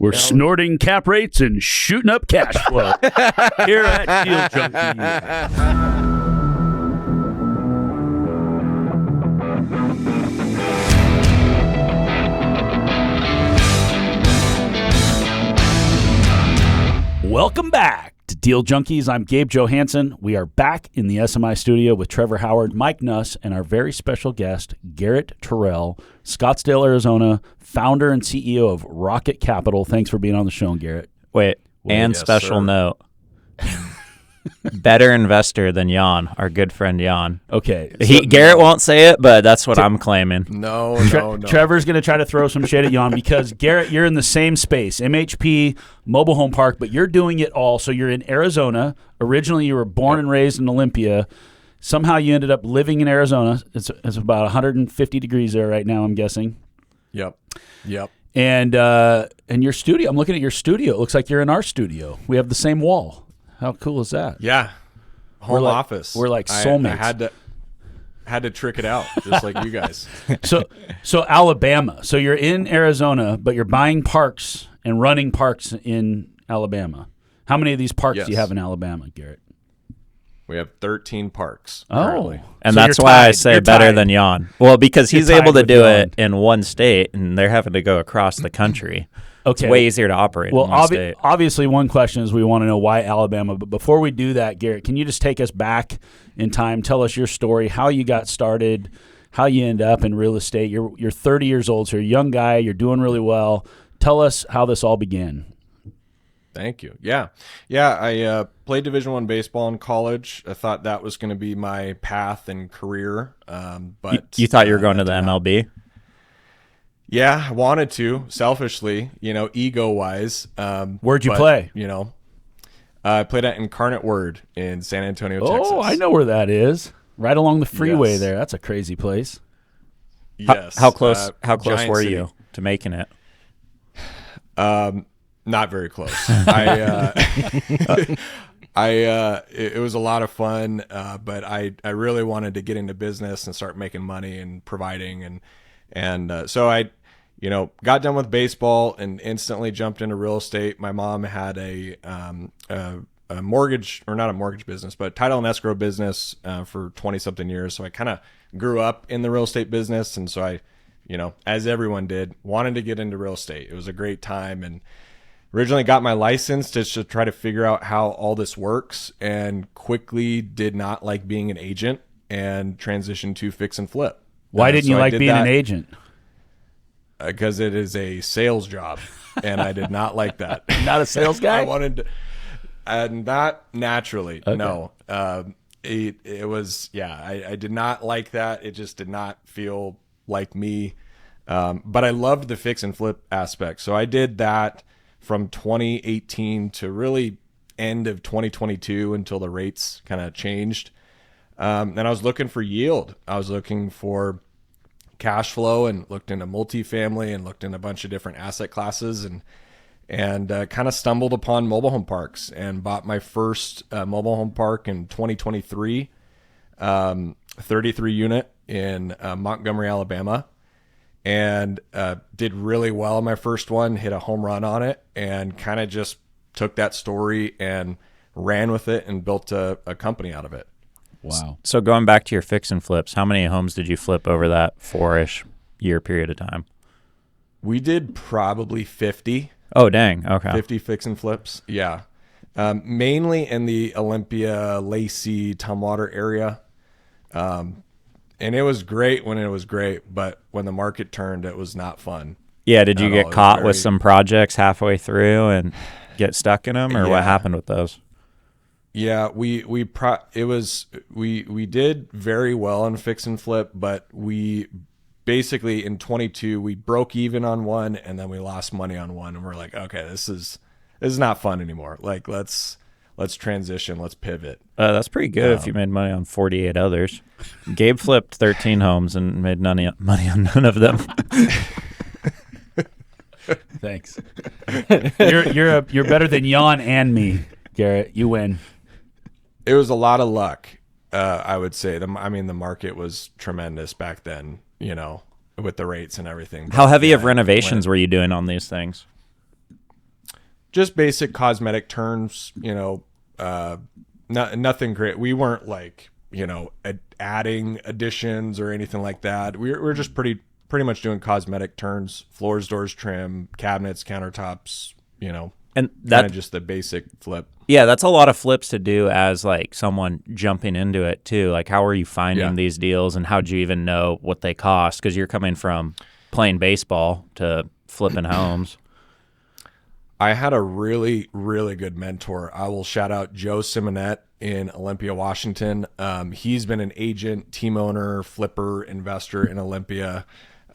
We're snorting cap rates and shooting up cash flow here at Deal Junkies. Welcome back to Deal Junkies. I'm Gabe Johansson. We are back in the SMI studio with Trevor Howard, Mike Nuss, and our very special guest, Garrett Terrell, Scottsdale, Arizona, founder and CEO of Rocket Capital. Thanks for being on the show, Garrett. Wait, and yes, special note. Better investor than Jan, our good friend Jan. Okay. Garrett won't say it, but that's what I'm claiming. No. Trevor's going to try to throw some shit at Jan because, Garrett, you're in the same space, MHP, mobile home park, but you're doing it all. So you're in Arizona. Originally, you were born and raised in Olympia. Somehow you ended up living in Arizona. It's about 150 degrees there right now, I'm guessing. Yep. And your studio, I'm looking at your studio. It looks like you're in our studio. We have the same wall. How cool is that? Yeah. Home office. We're like soulmates. I had to trick it out, just like you guys. So Alabama. So you're in Arizona, but you're buying parks and running parks in Alabama. How many of these parks do you have in Alabama, Garrett? We have 13 parks. Currently. And so that's why I say better than Jan. Well, because he's able to do it in one state, and they're having to go across the country. Okay. It's way easier to operate in one state. Obviously, one question is we want to know why Alabama. But before we do that, Garrett, can you just take us back in time? Tell us your story, how you got started, how you end up in real estate. You're 30 years old, so you're a young guy. You're doing really well. Tell us how this all began. Thank you. Yeah. I played Division I baseball in college. I thought that was going to be my path and career. But you thought you were going to the MLB? Yeah, I wanted to, selfishly, ego-wise. Where'd you play? I played at Incarnate Word in San Antonio, Texas. Oh, I know where that is. Right along the freeway there. That's a crazy place. Yes. How close were you to making it? Not very close. It was a lot of fun, but I really wanted to get into business and start making money and providing, and so I got done with baseball and instantly jumped into real estate. My mom had a mortgage, or not a mortgage business, but title and escrow business for 20-something years. So I kind of grew up in the real estate business, and so I, as everyone did, wanted to get into real estate. It was a great time, and originally got my license just to try to figure out how all this works, and quickly did not like being an agent and transitioned to fix and flip. Why didn't you like being an agent? Because it is a sales job, and I did not like that. Not a sales guy? I wanted to, not naturally. Okay. No. It was, I did not like that. It just did not feel like me. But I loved the fix and flip aspect. So I did that from 2018 to really end of 2022 until the rates kind of changed. And I was looking for yield. I was looking for cash flow, and looked into multifamily and looked into a bunch of different asset classes, and kind of stumbled upon mobile home parks and bought my first mobile home park in 2023, 33 unit in Montgomery, Alabama, and did really well on my first one, hit a home run on it, and kind of just took that story and ran with it and built a company out of it. Wow. So going back to your fix and flips, how many homes did you flip over that 4-ish year period of time? We did probably 50. Oh, dang. Okay. 50 fix and flips. Yeah. Mainly in the Olympia, Lacey, Tumwater area. And it was great when it was great, but when the market turned, it was not fun. Yeah. Did you get caught with some projects halfway through and get stuck in them, or what happened with those? Yeah, we did very well on fix and flip, but we basically in 22 we broke even on one, and then we lost money on one, and we're like, okay, this is not fun anymore. Like let's transition, let's pivot. That's pretty good if you made money on 48 others. Gabe flipped 13 homes and made money on none of them. Thanks. You're better than Jan and me, Garrett. You win. It was a lot of luck, I would say. The market was tremendous back then, with the rates and everything. But how heavy of renovations were you doing on these things? just basic cosmetic turns, nothing great. We weren't like, adding additions or anything like that. We're just pretty much doing cosmetic turns, floors, doors, trim, cabinets, countertops, and kind of just the basic flip. Yeah, that's a lot of flips to do as like someone jumping into it too. Like, how are you finding these deals, and how'd you even know what they cost? Because you're coming from playing baseball to flipping homes. I had a really, really good mentor. I will shout out Joe Simonette in Olympia, Washington. He's been an agent, team owner, flipper, investor in Olympia.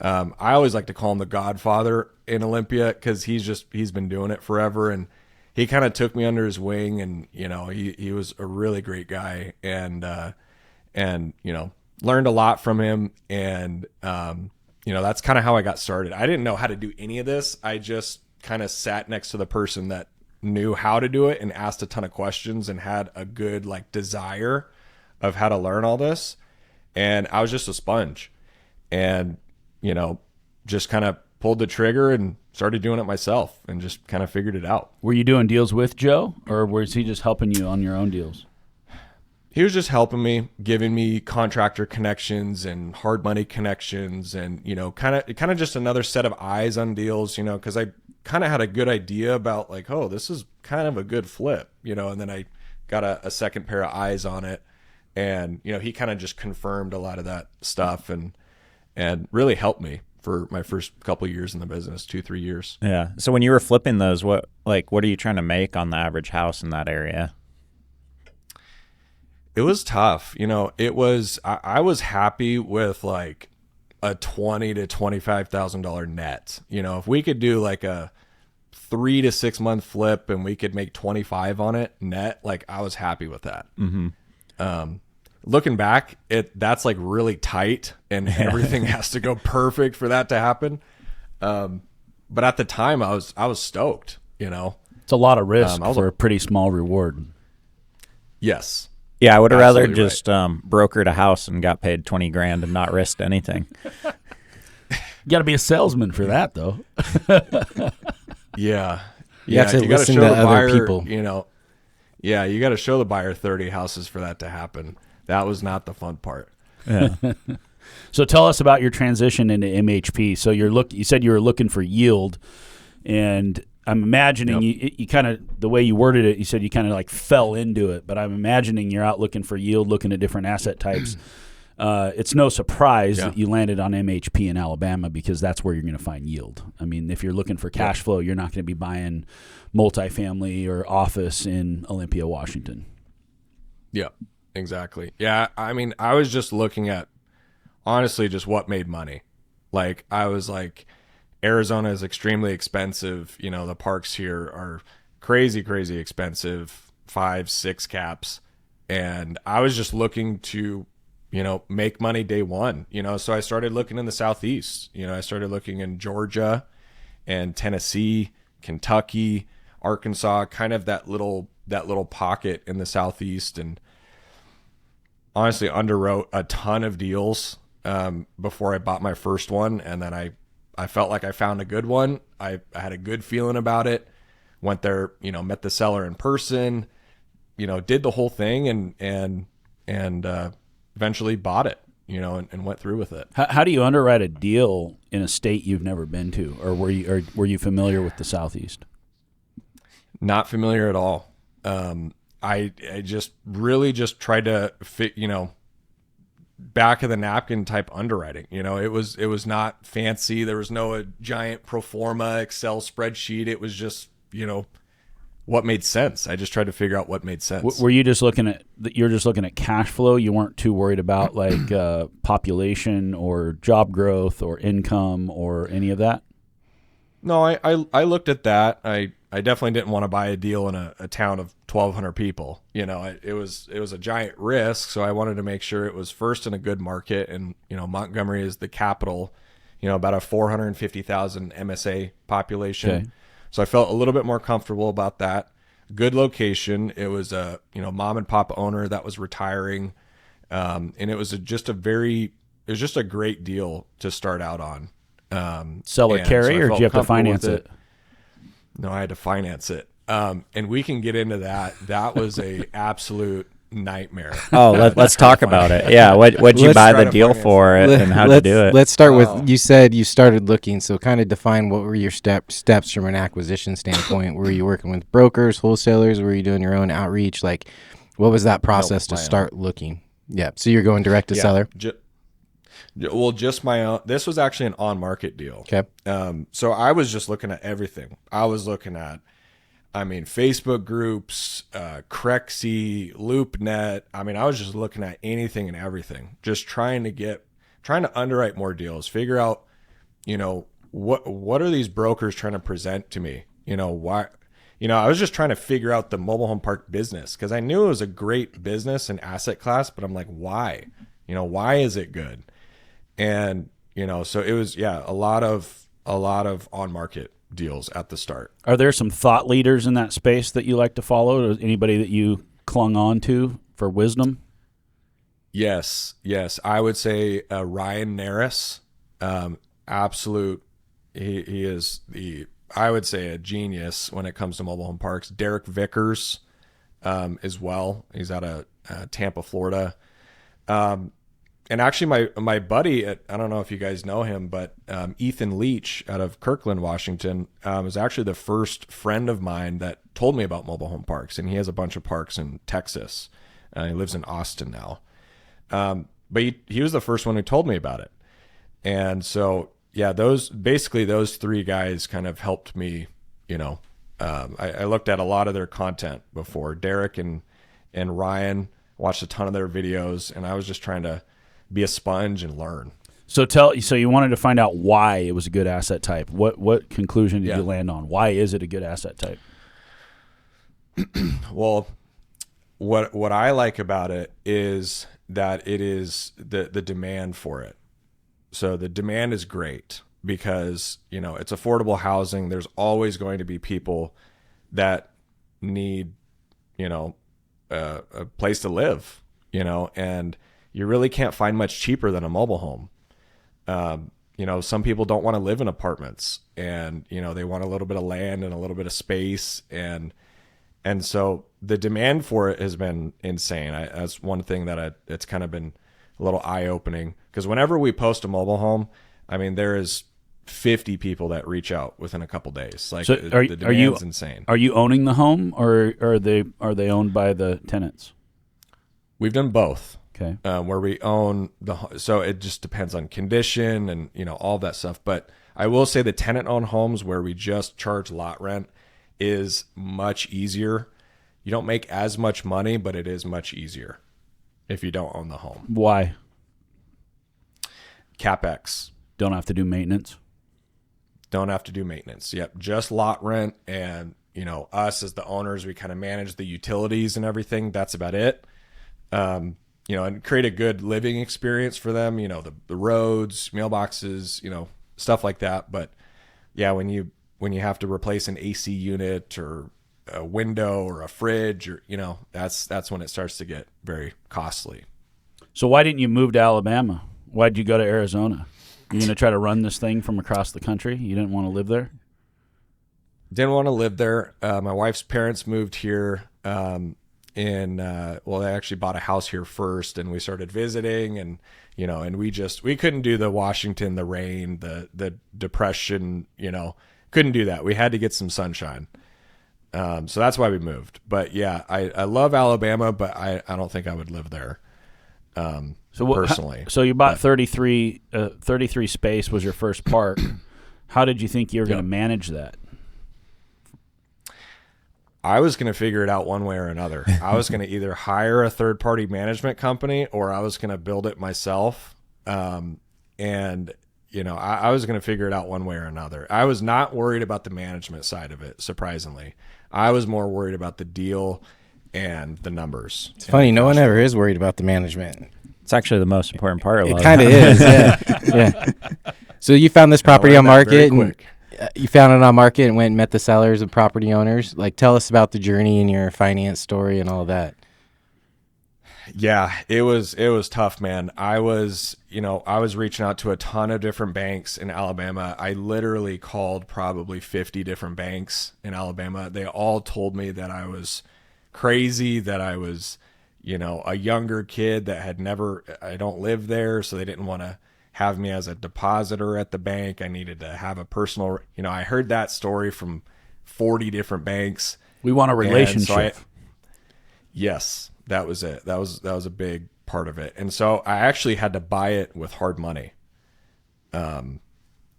I always like to call him the Godfather in Olympia because he's been doing it forever, and he kind of took me under his wing, and he was a really great guy, and learned a lot from him, and that's kind of how I got started. I didn't know how to do any of this. I just kind of sat next to the person that knew how to do it and asked a ton of questions and had a good like desire of how to learn all this. And I was just a sponge, and, just kind of pulled the trigger and started doing it myself and just kind of figured it out. Were you doing deals with Joe, or was he just helping you on your own deals? He was just helping me, giving me contractor connections and hard money connections, and, kind of just another set of eyes on deals, because I kind of had a good idea about like, oh, this is kind of a good flip, and then I got a second pair of eyes on it, and, he kind of just confirmed a lot of that stuff and really helped me for my first couple of years in the business, 2-3 years. Yeah. So when you were flipping those, what are you trying to make on the average house in that area? It was tough. I was happy with like a $20,000 to $25,000 net. If we could do like a 3 to 6 month flip and we could make 25 on it net, like I was happy with that. Mm-hmm. Looking back, that's like really tight, and everything has to go perfect for that to happen. But at the time, I was stoked. It's a lot of risk for a pretty small reward. Yes. Yeah, I would have rather just brokered a house and got paid $20,000 and not risked anything. You got to be a salesman for that, though. Yeah. You have to listen to other people. Yeah, you got to show the buyer 30 houses for that to happen. That was not the fun part. Yeah. So tell us about your transition into MHP. So you said you were looking for yield, and I'm imagining you kind of, the way you worded it, you said you kind of like fell into it, but I'm imagining you're out looking for yield, looking at different asset types. It's no surprise that you landed on MHP in Alabama, because that's where you're going to find yield. I mean, if you're looking for cash flow, you're not going to be buying multifamily or office in Olympia, Washington. Yeah, exactly. Yeah, I mean, I was just looking at, honestly, just what made money. Like, I was like, Arizona is extremely expensive. The parks here are crazy, crazy expensive, 5-6 caps. And I was just looking to, make money day one, so I started looking in the Southeast. I started looking in Georgia and Tennessee, Kentucky, Arkansas, kind of that little pocket in the Southeast. And honestly, underwrote a ton of deals before I bought my first one. And then I felt like I found a good one. I had a good feeling about it. Went there, met the seller in person, did the whole thing, and eventually bought it, and went through with it. How do you underwrite a deal in a state you've never been to, or were you familiar with the Southeast? Not familiar at all. I just really just tried to fit, back of the napkin type underwriting. It was not fancy. There was no giant pro forma Excel spreadsheet. It was just, what made sense. I just tried to figure out what made sense. Were you just looking at cash flow? You weren't too worried about like population or job growth or income or any of that? No, I looked at that. I definitely didn't want to buy a deal in a town of 1,200 people. It was a giant risk, so I wanted to make sure it was first in a good market. And Montgomery is the capital. About a 450,000 MSA population. Okay. So I felt a little bit more comfortable about that. Good location. It was a mom and pop owner that was retiring, and it was just a great deal to start out on. Seller carry, or did you have to finance it? No, I had to finance it. And we can get into that. That was a absolute nightmare. Oh, let's talk about it. Yeah, what'd you buy the deal for it and how to do it? Let's start with, you said you started looking, so kind of define what were your steps from an acquisition standpoint. Were you working with brokers, wholesalers? Were you doing your own outreach? Like, what was that process to start looking? Yeah, so you're going direct to seller? Just my own. This was actually an on-market deal. Okay. So I was just looking at everything. I was looking at, Facebook groups, Crexy, LoopNet. I was just looking at anything and everything, just trying to underwrite more deals, figure out, what are these brokers trying to present to me? Why, I was just trying to figure out the mobile home park business because I knew it was a great business and asset class, but I'm like, why? Why is it good? And, so it was, a lot of on-market deals at the start. Are there some thought leaders in that space that you like to follow? Or anybody that you clung on to for wisdom? Yes. I would say Ryan Naris, absolute. He is I would say a genius when it comes to mobile home parks. Derek Vickers as well. He's out of Tampa, Florida. And actually, my buddy, I don't know if you guys know him, but Ethan Leach out of Kirkland, Washington, was actually the first friend of mine that told me about mobile home parks. And he has a bunch of parks in Texas. He lives in Austin now. But he was the first one who told me about it. And so, those three guys kind of helped me, I looked at a lot of their content before. Derek and Ryan, watched a ton of their videos, and I was just trying to be a sponge and learn. So you wanted to find out why it was a good asset type. What conclusion did you land on? Why is it a good asset type? Well, what I like about it is that it is the demand for it. So the demand is great because, it's affordable housing. There's always going to be people that need, a place to live, and you really can't find much cheaper than a mobile home. Some people don't want to live in apartments and, they want a little bit of land and a little bit of space. And so the demand for it has been insane. That's one thing that it's kind of been a little eye-opening because whenever we post a mobile home, there is 50 people that reach out within a couple days. Like, so the demand's insane. Are you owning the home or are they owned by the tenants? We've done both. Okay. Where we own so it just depends on condition and, all that stuff. But I will say the tenant-owned homes where we just charge lot rent is much easier. You don't make as much money, but it is much easier if you don't own the home. Why? CapEx. Don't have to do maintenance. Don't have to do maintenance. Yep. Just lot rent. And, us as the owners, we kind of manage the utilities and everything. That's about it. And create a good living experience for them, the roads, mailboxes, stuff like that. But when you have to replace an AC unit or a window or a fridge or, that's when it starts to get very costly. So why didn't you move to Alabama? Why'd you go to Arizona? You going to try to run this thing from across the country? You didn't want to live there? Didn't want to live there. My wife's parents moved here. They actually bought a house here first and we started visiting and, and we couldn't do the Washington, the rain, the depression, couldn't do that. We had to get some sunshine. So that's why we moved. But I love Alabama, but I don't think I would live there. Personally. So you bought 33 space was your first park. How did you think you were going to manage that? I was going to figure it out one way or another. I was going to either hire a third-party management company or I was going to build it myself. I was going to figure it out one way or another. I was not worried about the management side of it, surprisingly. I was more worried about the deal and the numbers. It's funny. No one ever is worried about the management. It's actually the most important part. It kind of is, yeah. So you found this property on market and you found it on market and went and met the sellers and property owners. Like, tell us about the journey and your finance story and all of that. Yeah, it was tough, man. I was reaching out to a ton of different banks in Alabama. I literally called probably 50 different banks in Alabama. They all told me that I was crazy, that I was, a younger kid that I don't live there, so they didn't want to have me as a depositor at the bank. I needed to have a personal, I heard that story from 40 different banks. We want a relationship. Yes, that was it. That was a big part of it. And so I actually had to buy it with hard money,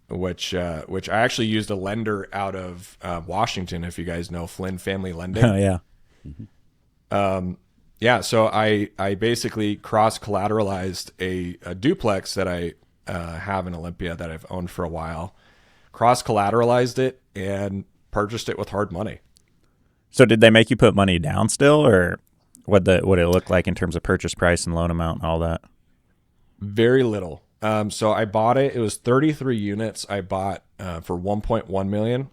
which I actually used a lender out of Washington, if you guys know Flynn Family Lending. Oh, yeah. Yeah, so I basically cross-collateralized a duplex that I have in Olympia that I've owned for a while, cross-collateralized it, and purchased it with hard money. So did they make you put money down still, or what it look like in terms of purchase price and loan amount and all that? Very little. So I bought it. It was 33 units I bought for $1.1 million.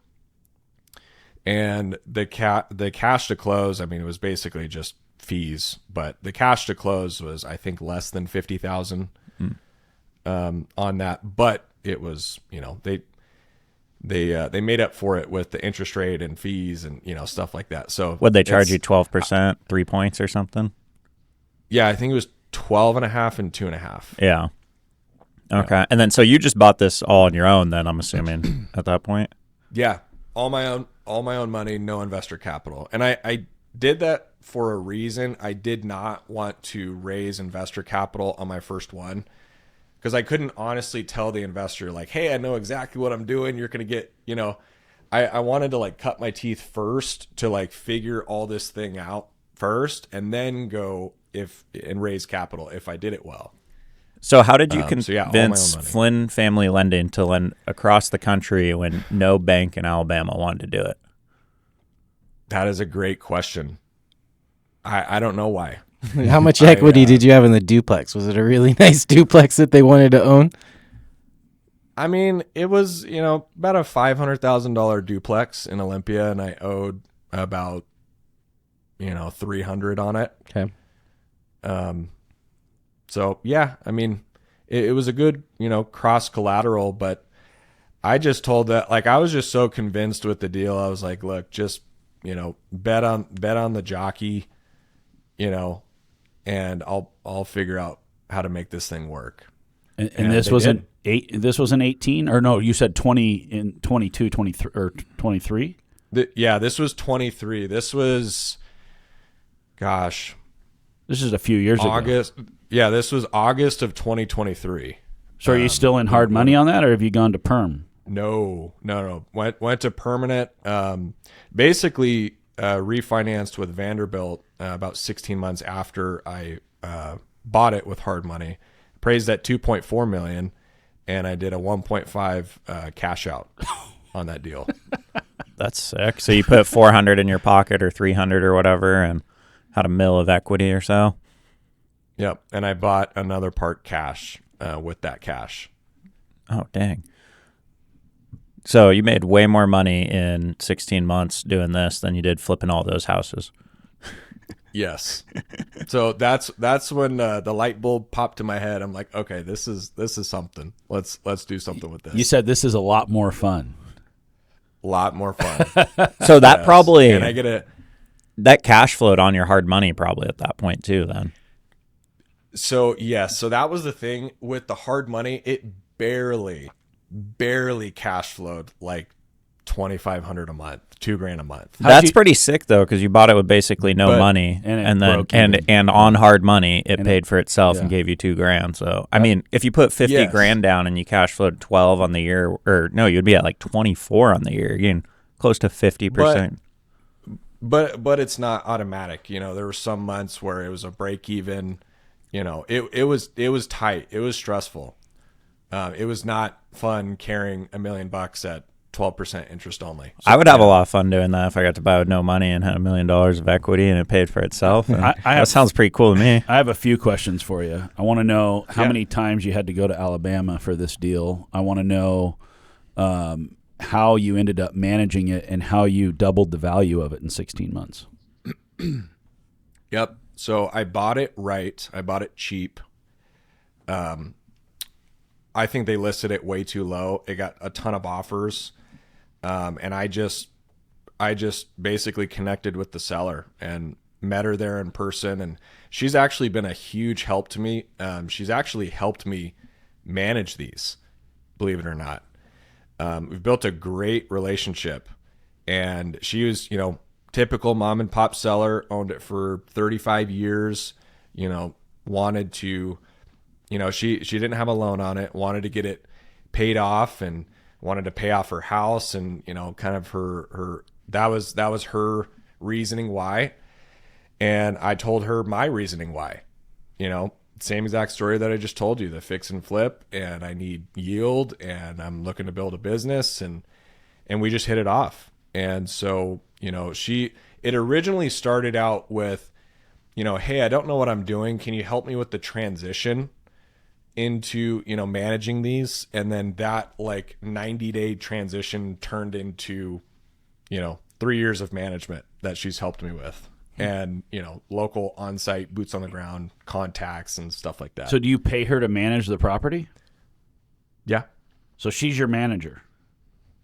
And the cash to close, I mean, it was basically just fees, but the cash to close was, I think, less than $50,000 on that. But it was, they made up for it with the interest rate and fees and stuff like that. So would they charge you 12%, 3 points or something? Yeah, I think it was 12.5 and 2.5. Yeah. Okay. Yeah. And then so you just bought this all on your own then, I'm assuming, at that point? Yeah. All my own money, no investor capital. And I did that for a reason. I did not want to raise investor capital on my first one, because I couldn't honestly tell the investor, like, hey, I know exactly what I'm doing. You're going to get, I wanted to cut my teeth first to figure all this thing out first, and then go and raise capital if I did it well. So how did you convince Flynn Family Lending to lend across the country when no bank in Alabama wanted to do it? That is a great question. I don't know why. How much equity did you have in the duplex? Was it a really nice duplex that they wanted to own? I mean, it was, about a $500,000 duplex in Olympia, and I owed about, $300 on it. Okay. So yeah, I mean, it was a good, cross collateral, but I just told that, I was just so convinced with the deal. I was like, look, just, bet on the jockey, and I'll figure out how to make this thing work. And this was this was an 18, or no, you said 20 in 22, 23 or 23? Yeah, this was 23. This was, gosh, this is a few years ago. Yeah, this was August of 2023. So are you still in hard money on that, or have you gone to perm? No. Went to permanent. Basically refinanced with Vanderbilt about 16 months after I bought it with hard money. Appraised at $2.4 million, and I did a 1.5 cash out on that deal. That's sick. So you put 400 in your pocket or 300 or whatever, and had $1 million of equity or so. Yep, and I bought another part cash with that cash. Oh, dang. So you made way more money in 16 months doing this than you did flipping all those houses. Yes. So that's when the light bulb popped to my head. I'm like, okay, this is something. Let's do something with this. You said this is a lot more fun. A lot more fun. So that probably, and I get that cash flowed on your hard money probably at that point too then. So yes, so that was the thing with the hard money. It barely cash flowed $2,500 a month, $2,000 a month. That's pretty sick though, because you bought it with basically no money, and on hard money, it paid for itself and gave you $2,000. So I mean, if you put $50,000 down and you cash flowed 12 on the year, or no, you'd be at 24 on the year, again, close to 50%. But it's not automatic. There were some months where it was a break even. It was tight. It was stressful. It was not fun carrying $1 million at 12% interest only. So, I would have a lot of fun doing that if I got to buy with no money and had $1 million of equity and it paid for itself. That sounds pretty cool to me. I have a few questions for you. I want to know how many times you had to go to Alabama for this deal. I want to know how you ended up managing it and how you doubled the value of it in 16 months. Yep. So I bought it right. I bought it cheap. I think they listed it way too low. It got a ton of offers. And I just basically connected with the seller and met her there in person. And she's actually been a huge help to me. She's actually helped me manage these, believe it or not. We've built a great relationship, and she was, typical mom and pop seller, owned it for 35 years, wanted to, she didn't have a loan on it, wanted to get it paid off and wanted to pay off her house, and, kind of her, that was her reasoning why. And I told her my reasoning why, same exact story that I just told you, the fix and flip, and I need yield, and I'm looking to build a business, and we just hit it off. And so, it originally started out with, hey, I don't know what I'm doing. Can you help me with the transition into, managing these? And then that 90-day transition turned into, 3 years of management that she's helped me with. And, local on-site boots on the ground contacts and stuff like that. So do you pay her to manage the property? Yeah. So she's your manager.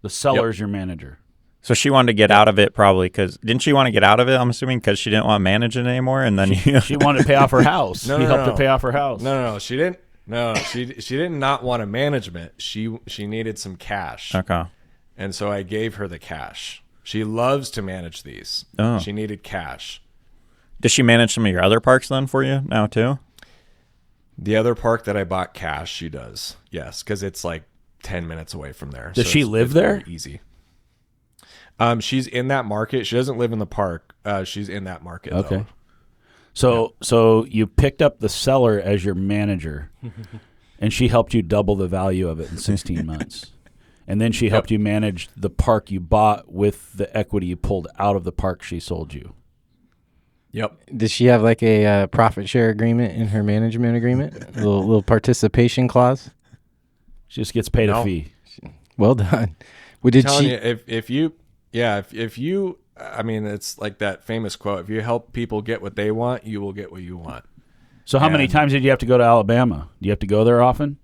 The seller's your manager. So she wanted to get out of it probably because didn't she want to get out of it? I'm assuming because she didn't want to manage it anymore, and then she wanted to pay off her house. No, he helped her pay off her house. No, she didn't. No, she did not want a management. She needed some cash. Okay. And so I gave her the cash. She loves to manage these. Oh. She needed cash. Does she manage some of your other parks then for you now too? The other park that I bought cash, she does. Yes, because it's 10 minutes away from there. Does she live there? Very easy. She's in that market. She doesn't live in the park. She's in that market. Okay. Though. So you picked up the seller as your manager, and she helped you double the value of it in 16 months. And then she helped you manage the park you bought with the equity you pulled out of the park she sold you. Yep. Does she have a profit share agreement in her management agreement? A little participation clause? She just gets paid a fee. Well done. Well, did telling she? You, if you, I mean, it's like that famous quote: "If you help people get what they want, you will get what you want." So how many times did you have to go to Alabama? Do you have to go there often?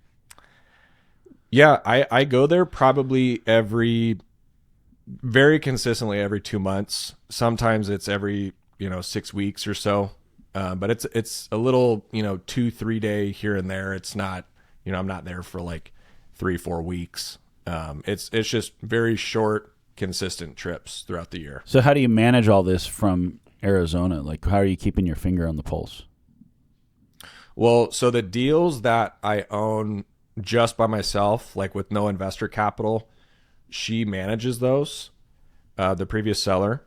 Yeah, I go there probably very consistently every 2 months. Sometimes it's every 6 weeks or so. But it's a little 2-3 day here and there. It's not I'm not there for 3-4 weeks. It's just very short, consistent trips throughout the year. So how do you manage all this from Arizona? How are you keeping your finger on the pulse? Well, so the deals that I own just by myself, with no investor capital, she manages those, the previous seller.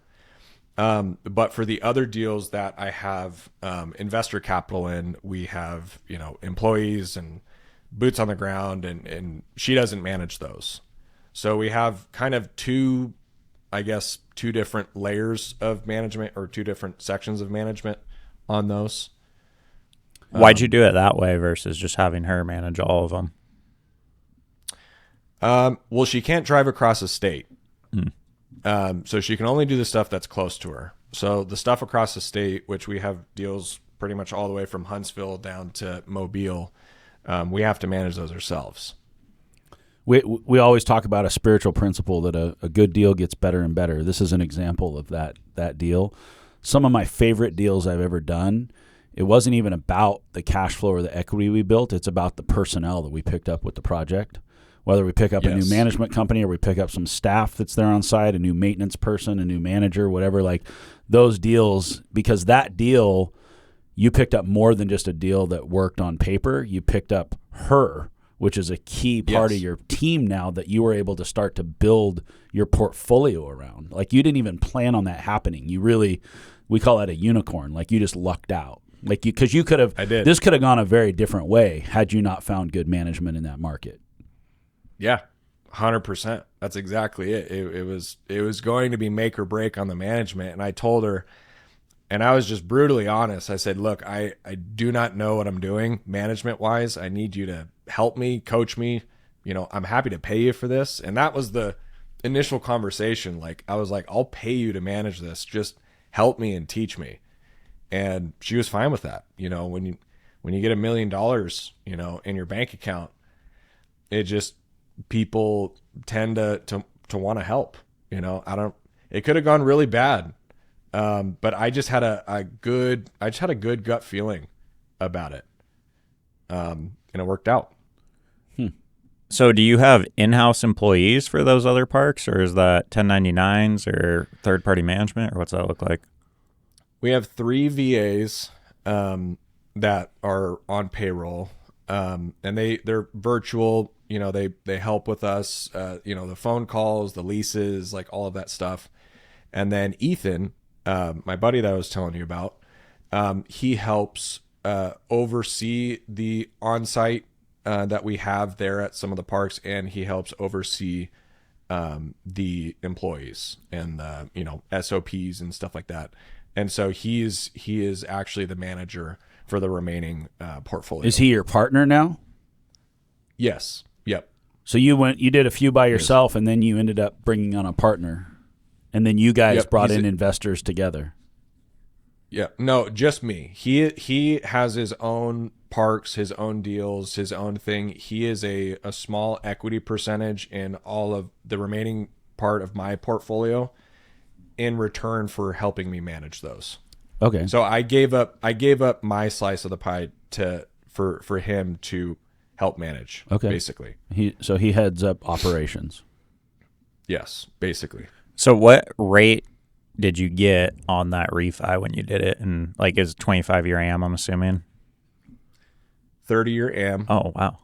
But for the other deals that I have investor capital in, we have, employees and boots on the ground, and she doesn't manage those. So we have kind of two different layers of management, or two different sections of management on those. Why'd you do it that way versus just having her manage all of them? Well, she can't drive across the state. So she can only do the stuff that's close to her. So the stuff across the state, which we have deals pretty much all the way from Huntsville down to Mobile, we have to manage those ourselves. We always talk about a spiritual principle that a good deal gets better and better. This is an example of that deal. Some of my favorite deals I've ever done, it wasn't even about the cash flow or the equity we built. It's about the personnel that we picked up with the project. Whether we pick up a new management company or we pick up some staff that's there on site, a new maintenance person, a new manager, whatever, those deals, because that deal, you picked up more than just a deal that worked on paper. You picked up her, which is a key part of your team now that you were able to start to build your portfolio around. You didn't even plan on that happening. You really, we call that a unicorn. You just lucked out. Because you could have, this could have gone a very different way had you not found good management in that market. Yeah, 100%. That's exactly it. It was going to be make or break on the management. And I told her, and I was just brutally honest. I said, look, I do not know what I'm doing management wise. I need you to help me, coach me. I'm happy to pay you for this. And that was the initial conversation. I was like, I'll pay you to manage this. Just help me and teach me. And she was fine with that. You know, when you get $1 million, you know, in your bank account, it just, people tend to want to help. You know, it could have gone really bad. But I just had a good gut feeling about it. And it worked out. So do you have in-house employees for those other parks, or is that 1099s or third-party management, or what's that look like? We have 3 VAs that are on payroll, and they're virtual. You know, they help with us. You know, the phone calls, the leases, like all of that stuff. And then Ethan, my buddy that I was telling you about, he helps oversee the on-site that we have there at some of the parks, and he helps oversee the employees and you know, SOPs and stuff like that. And so he is actually the manager for the remaining portfolio. Is he your partner now? Yes. Yep. So you did a few by yourself, and then you ended up bringing on a partner, and then you guys brought in investors together. Yeah. No, just me. He has his own parks, his own deals, his own thing. He is a small equity percentage in all of the remaining part of my portfolio in return for helping me manage those. Okay. So I gave up my slice of the pie for him to help manage. Okay. Basically. So he heads up operations. Yes, basically. So what rate did you get on that refi when you did it? And like, is 25-year AM, I'm assuming? 30-year AM. Oh, wow.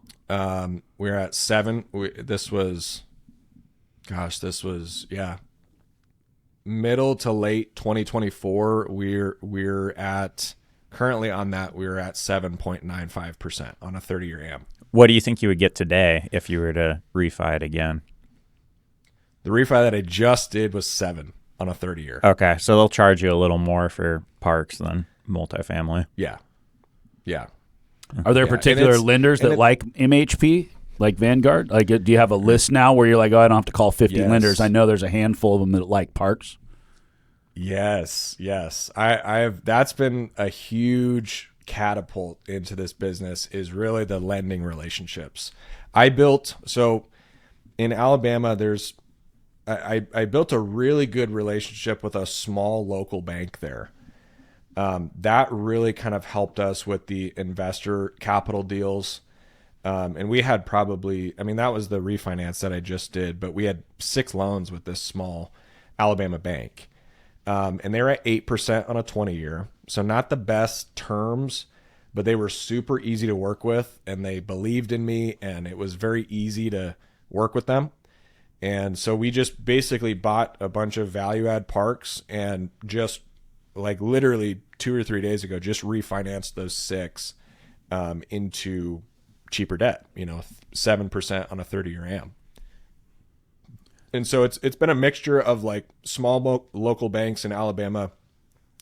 We're at 7. This was middle to late 2024. We're at, currently on that, we're at 7.95% on a 30-year AM. What do you think you would get today if you were to refi it again? The refi that I just did was 7 on a 30-year. Okay, so they'll charge you a little more for parks than multifamily. Yeah. Are there particular lenders that like MHP, like Vanguard? Like, do you have a list now where you're like, oh, I don't have to call 50 lenders? I know there's a handful of them that like parks. Yes. I have. That's been a huge catapult into this business, is really the lending relationships. So in Alabama, I built a really good relationship with a small local bank there. That really kind of helped us with the investor capital deals. And we had that was the refinance that I just did, but we had 6 loans with this small Alabama bank. And they were at 8% on a 20-year. So not the best terms, but they were super easy to work with, and they believed in me, and it was very easy to work with them. And so we just basically bought a bunch of value add parks, and just like literally 2 or 3 days ago, just refinanced those 6 into cheaper debt, 7% on a 30-year AM. And so it's been a mixture of like small local banks in Alabama,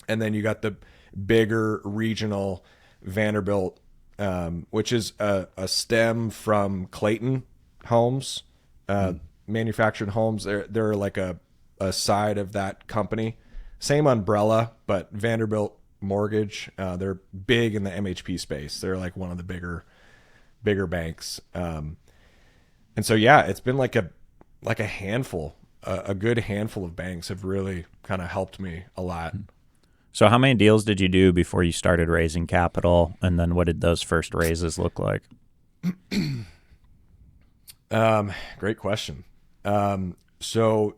and then you got the bigger regional Vanderbilt, which is a stem from Clayton Homes, manufactured homes. They're like a side of that company. Same umbrella, but Vanderbilt Mortgage. They're big in the MHP space. They're like one of the bigger banks. And so it's been like a handful, a good handful of banks have really kind of helped me a lot. So how many deals did you do before you started raising capital? And then what did those first raises look like? Great question. So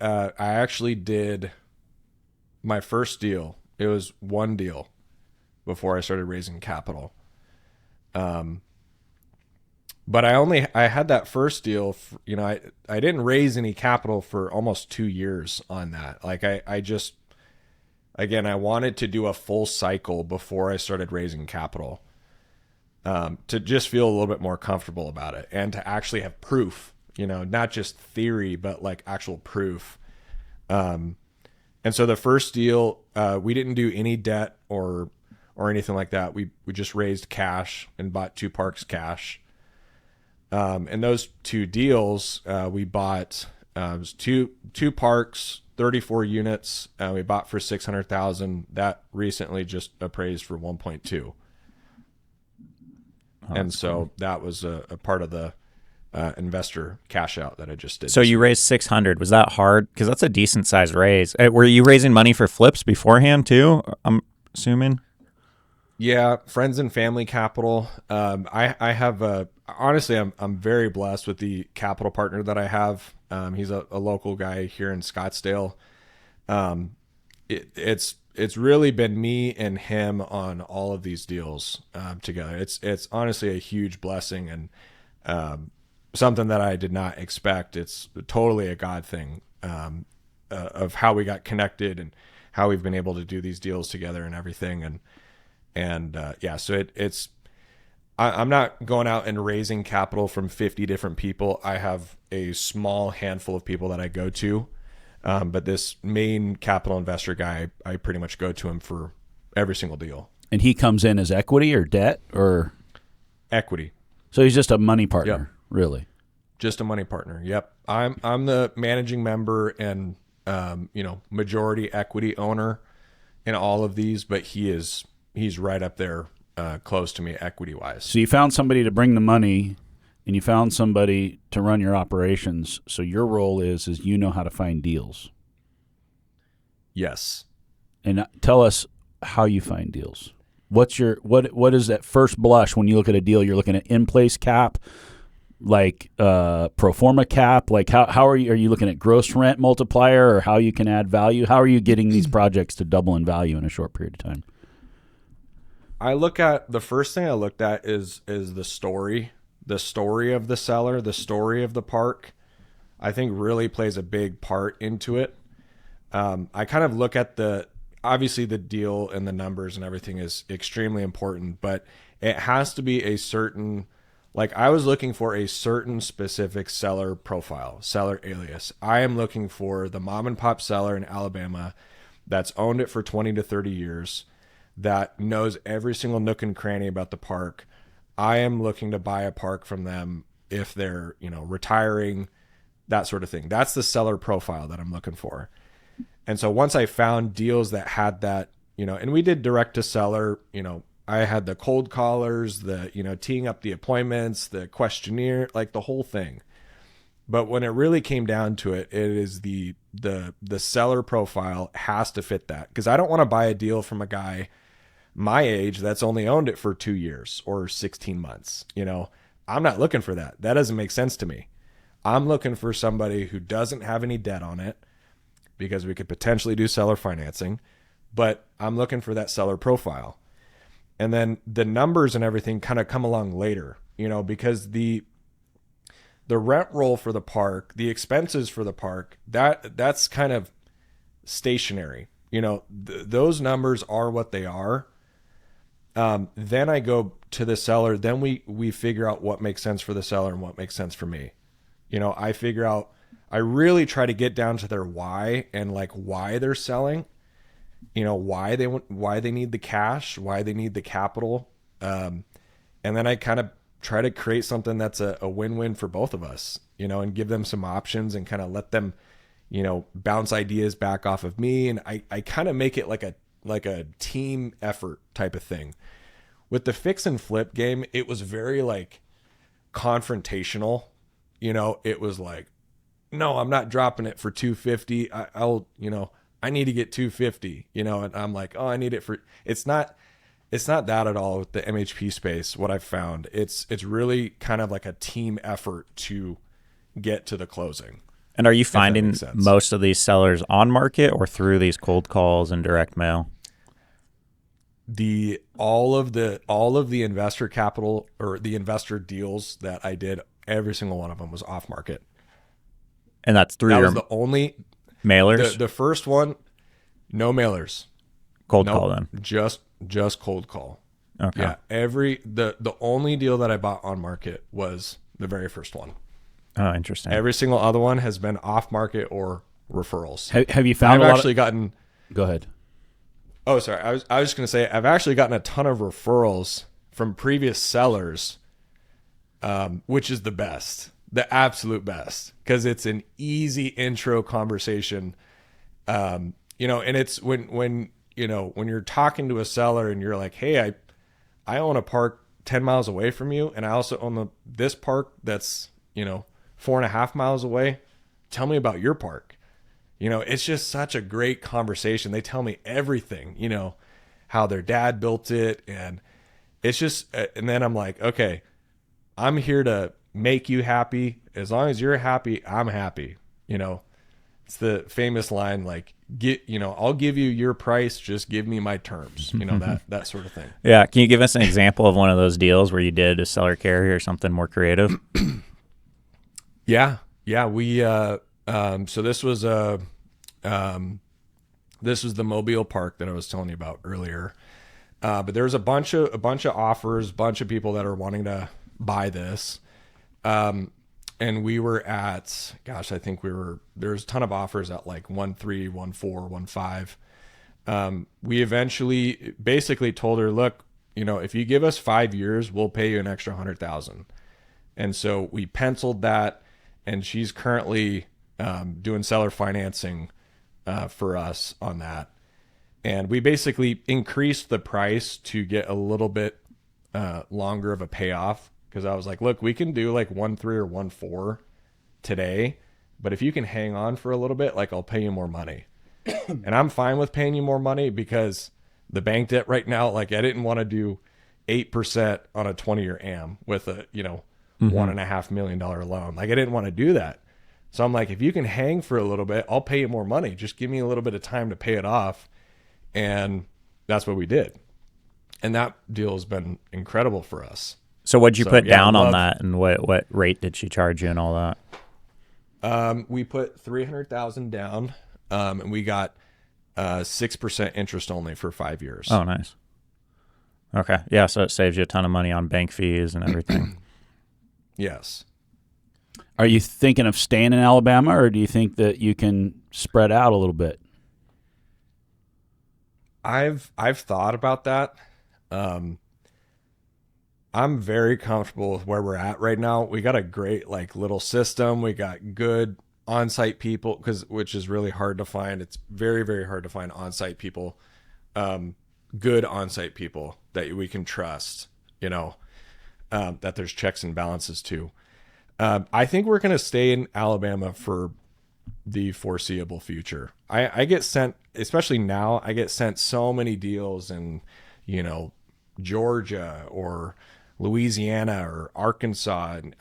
I actually did my first deal. It was one deal before I started raising capital. But I had that first deal, I didn't raise any capital for almost 2 years on that. Like I wanted to do a full cycle before I started raising capital, to just feel a little bit more comfortable about it, and to actually have proof, not just theory, but like actual proof. And so the first deal, we didn't do any debt or anything like that. We just raised cash and bought 2 parks cash. And those 2 deals, we bought It was two parks, 34 units. We bought for $600,000. That recently just appraised for 1.2. And so cool. That was a part of the investor cash out that I just did. So you raised 600. Was that hard? Because that's a decent size raise. Were you raising money for flips beforehand too? I'm assuming. Yeah, friends and family capital. I have honestly, I'm very blessed with the capital partner that I have. He's a local guy here in Scottsdale. It's really been me and him on all of these deals together. It's honestly a huge blessing and something that I did not expect. It's totally a God thing of how we got connected and how we've been able to do these deals together and everything. So I'm not going out and raising capital from 50 different people. I have a small handful of people that I go to. But this main capital investor guy, I pretty much go to him for every single deal. And he comes in as equity or debt or equity. So he's just a money partner, really. Just a money partner. Yep. I'm the managing member and majority equity owner in all of these, but he's right up there close to me equity wise. So you found somebody to bring the money and you found somebody to run your operations. So your role is you know how to find deals. Yes. And tell us how you find deals. What is that first blush when you look at a deal? You're looking at in-place cap, like pro forma cap. Like how are you looking at gross rent multiplier or how you can add value? How are you getting these projects to double in value in a short period of time? The first thing I looked at is the story. The story of the seller, the story of the park, I think really plays a big part into it. I kind of look at obviously the deal and the numbers and everything is extremely important, but it has to be a certain, like I was looking for a certain specific seller profile, seller alias. I am looking for the mom and pop seller in Alabama that's owned it for 20 to 30 years, that knows every single nook and cranny about the park. I am looking to buy a park from them if they're, retiring, that sort of thing. That's the seller profile that I'm looking for. And so once I found deals that had that, and we did direct to seller, I had the cold callers, the, teeing up the appointments, the questionnaire, like the whole thing. But when it really came down to it, it is the seller profile has to fit that. Because I don't want to buy a deal from a guy my age that's only owned it for 2 years or 16 months. I'm not looking for that. That doesn't make sense to me. I'm looking for somebody who doesn't have any debt on it because we could potentially do seller financing, but I'm looking for that seller profile. And then the numbers and everything kind of come along later, because the rent roll for the park, the expenses for the park, that's kind of stationary. Those numbers are what they are. Then I go to the seller. Then we figure out what makes sense for the seller and what makes sense for me. I really try to get down to their why and like why they're selling, why they need the cash, why they need the capital. And then I kind of try to create something that's a win-win for both of us, and give them some options and kind of let them, bounce ideas back off of me. And I kind of make it like a team effort type of thing. With the fix and flip game, it was very like confrontational. It was like, no, I'm not dropping it for 250. I need to get 250, and I'm like, oh, I need it for, it's not that at all with the MHP space. What I've found, it's really kind of like a team effort to get to the closing. And are you finding most of these sellers on market or through these cold calls and direct mail? All of the investor capital or the investor deals that I did, every single one of them was off market. And that's through that was the only mailers. The first one, no mailers, cold call then. Just cold call. Okay. Yeah. The only deal that I bought on market was the very first one. Oh, interesting. Every single other one has been off market or referrals. Have you found? Go ahead. Oh, sorry. I was just going to say I've actually gotten a ton of referrals from previous sellers, which is the best. the absolute best because it's an easy intro conversation. And it's when you're talking to a seller and you're like, hey, I own a park 10 miles away from you, and I also own this park that's 4.5 miles away. Tell me about your park. It's just such a great conversation. They tell me everything, how their dad built it, and it's just, and then I'm like, okay, I'm here to make you happy. As long as you're happy, I'm happy. It's the famous line, like, I'll give you your price, just give me my terms, that sort of thing. Yeah. Can you give us an example of one of those deals where you did a seller carry or something more creative? Yeah. We, so this was the Mobile Park that I was telling you about earlier. But there's a bunch of offers, bunch of people that are wanting to buy this. And we were at, I think there's a ton of offers at like 1.3, 1.4, 1.5. We eventually basically told her, look, if you give us 5 years, we'll pay you an extra $100,000. And so we penciled that, and she's currently doing seller financing for us on that. And we basically increased the price to get a little bit longer of a payoff. Because I was like, look, we can do like 1.3 or 1.4 today, but if you can hang on for a little bit, like I'll pay you more money. And I'm fine with paying you more money because the bank debt right now, like I didn't want to do 8% on a 20-year AM with a, $1.5 million loan. Like I didn't want to do that. So I'm like, if you can hang for a little bit, I'll pay you more money. Just give me a little bit of time to pay it off. And that's what we did. And that deal has been incredible for us. So what'd you put down on that, and what rate did she charge you and all that? We put $300,000 down, and we got 6% interest only for 5 years. Oh, nice. Okay, yeah, so it saves you a ton of money on bank fees and everything. Yes. Are you thinking of staying in Alabama, or do you think that you can spread out a little bit? I've thought about that. I'm very comfortable with where we're at right now. We got a great little system. We got good on-site people, which is really hard to find. It's very, very hard to find on-site people, good on-site people that we can trust, that there's checks and balances to. I think we're going to stay in Alabama for the foreseeable future. I get sent, especially now, I get sent so many deals in, Georgia or Louisiana or Arkansas. And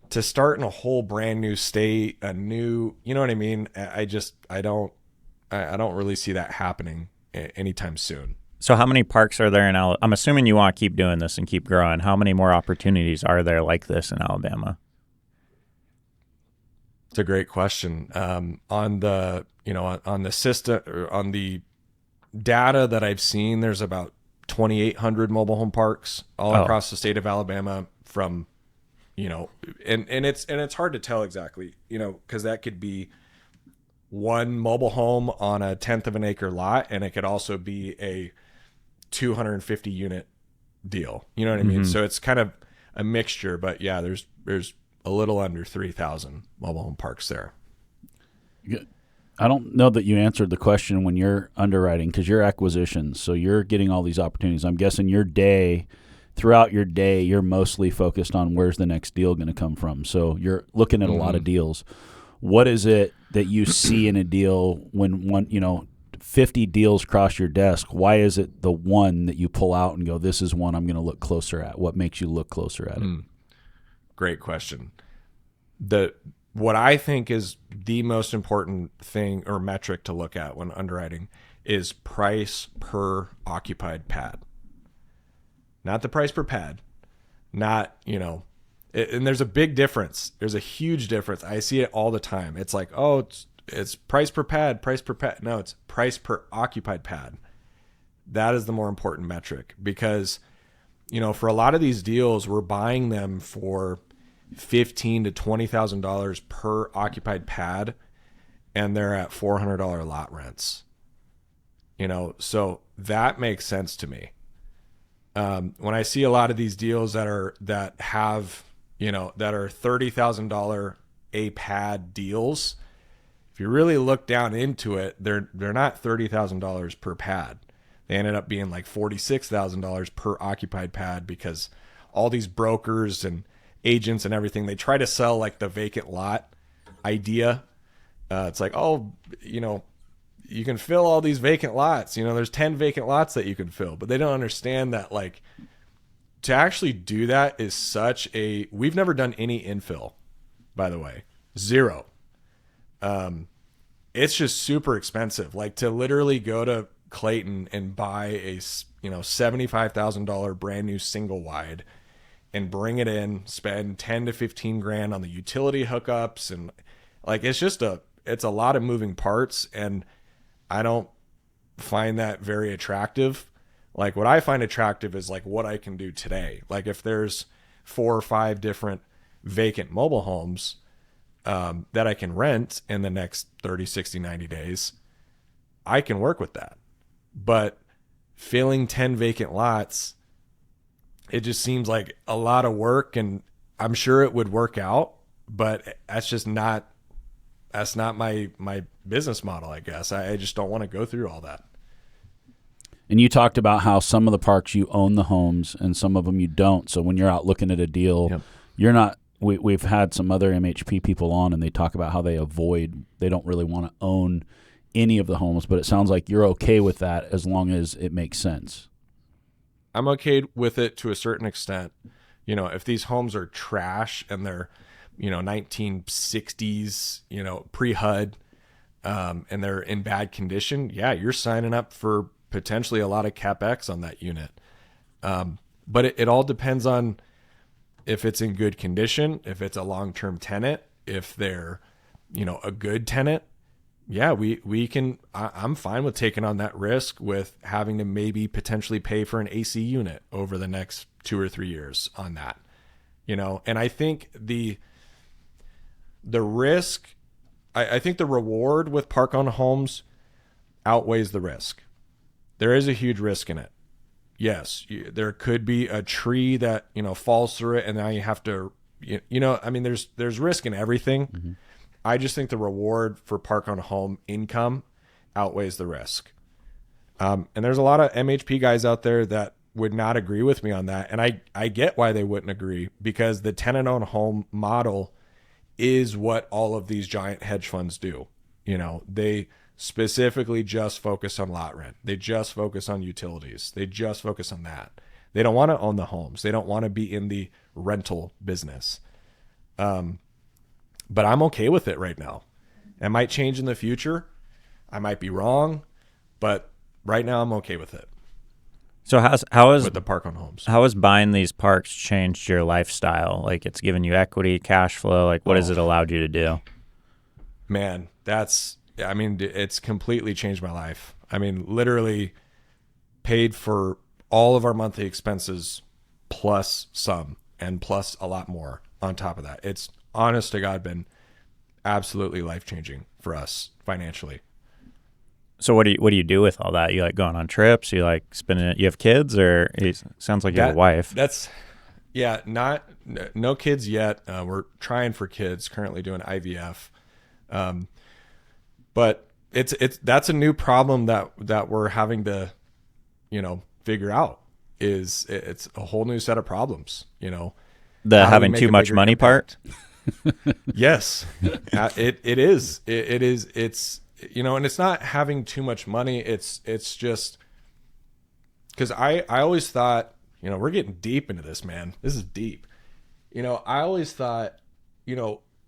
to start in a whole brand new state, you know what I mean? I don't really see that happening anytime soon. So how many parks are there in Alabama? I'm assuming you want to keep doing this and keep growing. How many more opportunities are there like this in Alabama? It's a great question. On the system, or on the data that I've seen, there's about 2,800 mobile home parks all across the state of Alabama from, and it's hard to tell exactly, because that could be one mobile home on a 1/10 of an acre lot, and it could also be a 250 unit deal. You know what I mean? So it's kind of a mixture, but yeah, there's a little under 3,000 mobile home parks there. I don't know that you answered the question when you're underwriting, because you're acquisitions, so you're getting all these opportunities. I'm guessing throughout your day, you're mostly focused on where's the next deal going to come from. So you're looking at a lot of deals. What is it that you see in a deal when 50 deals cross your desk? Why is it the one that you pull out and go, this is one I'm going to look closer at? What makes you look closer at it? Great question. What I think is the most important thing or metric to look at when underwriting is price per occupied pad. Not the price per pad. Not, and there's a big difference. There's a huge difference. I see it all the time. It's like, it's price per pad. No, it's price per occupied pad. That is the more important metric because, for a lot of these deals, we're buying them for $15,000 to $20,000 per occupied pad, and they're at $400 lot rents. So that makes sense to me. When I see a lot of these deals that have that are $30,000 a pad deals. If you really look down into it, they're not $30,000 per pad. They ended up being like $46,000 per occupied pad, because all these brokers and agents and everything, they try to sell like the vacant lot idea. It's like, you can fill all these vacant lots. There's 10 vacant lots that you can fill, but they don't understand that, like, to actually do that is we've never done any infill, by the way, 0. It's just super expensive. Like, to literally go to Clayton and buy a, $75,000 brand new single wide and bring it in, spend 10 to 15 grand on the utility hookups. And like, it's a lot of moving parts. And I don't find that very attractive. Like, what I find attractive is like what I can do today. Like, if there's 4 or 5 different vacant mobile homes that I can rent in the next 30, 60, 90 days, I can work with that. But filling 10 vacant lots, it just seems like a lot of work, and I'm sure it would work out, but that's not my business model, I guess. I just don't want to go through all that. And you talked about how some of the parks you own the homes and some of them you don't. So when you're out looking at a deal, yep. You're not. We've had some other MHP people on, and they talk about how they don't really want to own any of the homes, but it sounds like you're okay with that as long as it makes sense. I'm okay with it to a certain extent. If these homes are trash and they're, 1960s, pre-HUD, and they're in bad condition, yeah, you're signing up for potentially a lot of CapEx on that unit. But it all depends on if it's in good condition, if it's a long-term tenant, if they're, a good tenant. Yeah, we can. I'm fine with taking on that risk with having to maybe potentially pay for an AC unit over the next 2 or 3 years on that, And I think the risk, I think the reward with park-owned homes outweighs the risk. There is a huge risk in it. Yes, there could be a tree that falls through it, and now you have to, there's risk in everything. Mm-hmm. I just think the reward for park-owned home income outweighs the risk. And there's a lot of MHP guys out there that would not agree with me on that. And I get why they wouldn't agree, because the tenant-owned home model is what all of these giant hedge funds do. They specifically just focus on lot rent. They just focus on utilities. They just focus on that. They don't want to own the homes. They don't want to be in the rental business. But I'm okay with it right now. It might change in the future. I might be wrong, but right now I'm okay with it. So how is with the park-owned homes? How has buying these parks changed your lifestyle? Like, it's given you equity, cash flow. Like, what has it allowed you to do? Man, it's completely changed my life. Literally paid for all of our monthly expenses plus some, and plus a lot more on top of that. It's, honest to God, been absolutely life-changing for us financially. So what do you do with all that? You like going on trips? You like spending it? You have kids, or it sounds like you have a wife? No kids yet. We're trying for kids, currently doing IVF. But that's a new problem that we're having to, figure out. It's a whole new set of problems, The having too much money part? Yes, it is. It's, and it's not having too much money. It's just because I always thought, we're getting deep into this, man. This is deep. I always thought,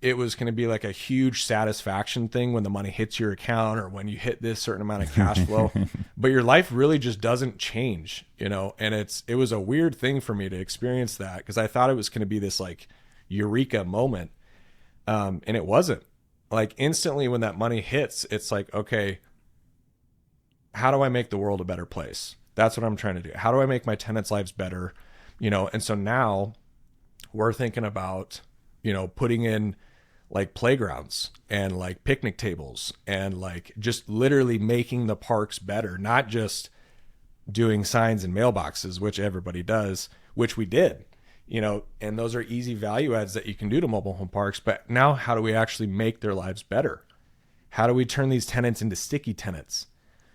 it was going to be like a huge satisfaction thing when the money hits your account or when you hit this certain amount of cash flow, but your life really just doesn't change, and it was a weird thing for me to experience that, because I thought it was going to be this like eureka moment. And it wasn't. Like, instantly when that money hits, it's like, okay, how do I make the world a better place? That's what I'm trying to do. How do I make my tenants' lives better? And so now we're thinking about, putting in like playgrounds and like picnic tables and like just literally making the parks better, not just doing signs and mailboxes, which everybody does, which we did. and those are easy value adds that you can do to mobile home parks. But now how do we actually make their lives better? How do we turn these tenants into sticky tenants?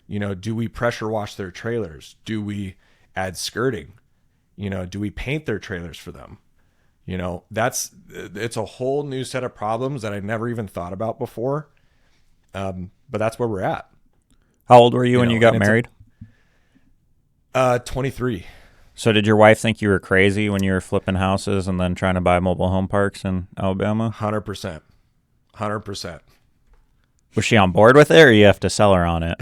Do we pressure wash their trailers? Do we add skirting? Do we paint their trailers for them? It's a whole new set of problems that I never even thought about before. But that's where we're at. How old were you when you got married? 23. So did your wife think you were crazy when you were flipping houses and then trying to buy mobile home parks in Alabama? 100%. 100%. Was she on board with it, or you have to sell her on it?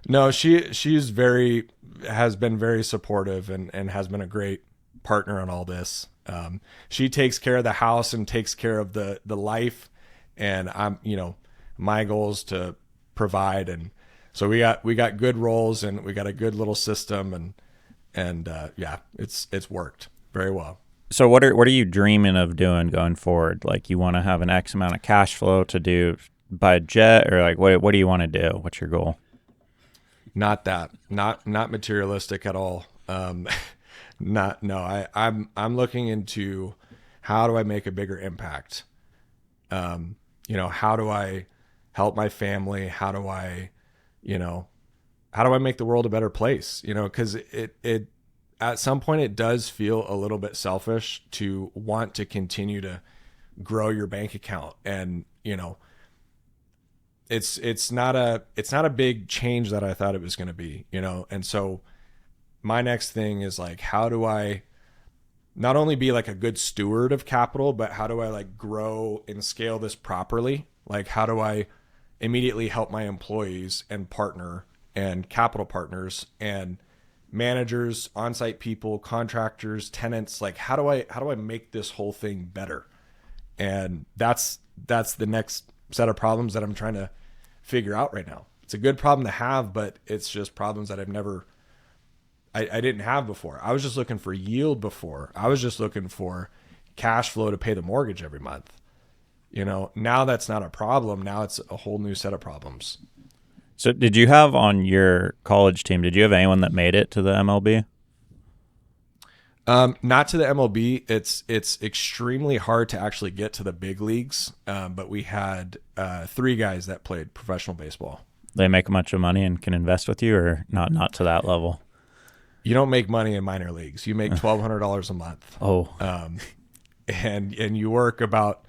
No, she's has been very supportive and has been a great partner on all this. She takes care of the house and takes care of the life, and my goal is to provide. And so we got good roles, and we got a good little system, and it's worked very well. So what are you dreaming of doing going forward? Like, you want to have an X amount of cash flow to buy a jet, or like what do you want to do? What's your goal? Not materialistic at all. I'm looking into how do I make a bigger impact? How do I help my family? How do I make the world a better place? Because it at some point it does feel a little bit selfish to want to continue to grow your bank account, and it's not a big change that I thought it was going to be, and so my next thing is like, how do I not only be like a good steward of capital, but how do I like grow and scale this properly? Like, how do I immediately help my employees and partner and capital partners and managers, on-site people, contractors, tenants? Like, how do I make this whole thing better? And that's the next set of problems that I'm trying to figure out right now. It's a good problem to have, but it's just problems that I didn't have before. I was just looking for yield before. I was just looking for cash flow to pay the mortgage every month. Now that's not a problem. Now it's a whole new set of problems. So did you have on your college team, did you have anyone that made it to the MLB? Not to the MLB. It's extremely hard to actually get to the big leagues. But we had 3 guys that played professional baseball. They make a bunch of money and can invest with you, or not to that level? You don't make money in minor leagues. You make $1,200 a month. Oh. And you work about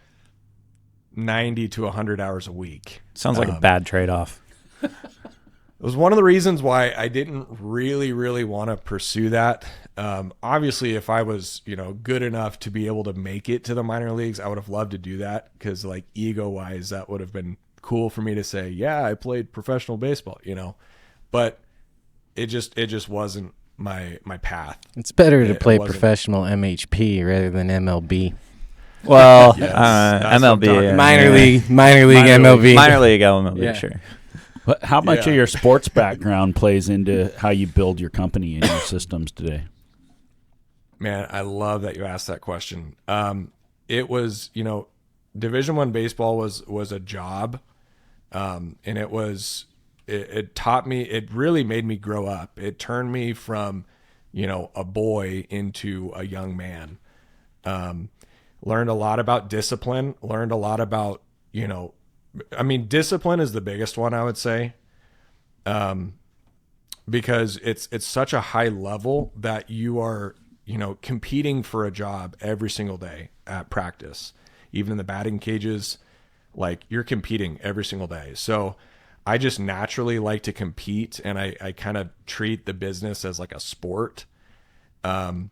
90 to 100 hours a week. Sounds like a bad trade-off. It was one of the reasons why I didn't really, really want to pursue that. Obviously, if I was, good enough to be able to make it to the minor leagues, I would have loved to do that, because like ego-wise, that would have been cool for me to say, yeah, I played professional baseball, but it just wasn't my path. It's better to play professional MHP rather than MLB. Well, yes, MLB, minor league MLB, minor league MLB, sure. But how much of your sports background plays into how you build your company and your systems today? Man, I love that you asked that question. It was, Division I baseball was a job, and it taught me. It really made me grow up. It turned me from, a boy into a young man. Learned a lot about discipline. Learned a lot about, discipline is the biggest one, I would say, because it's such a high level that you are, competing for a job every single day at practice, even in the batting cages, like you're competing every single day. So I just naturally like to compete, and I kind of treat the business as like a sport. And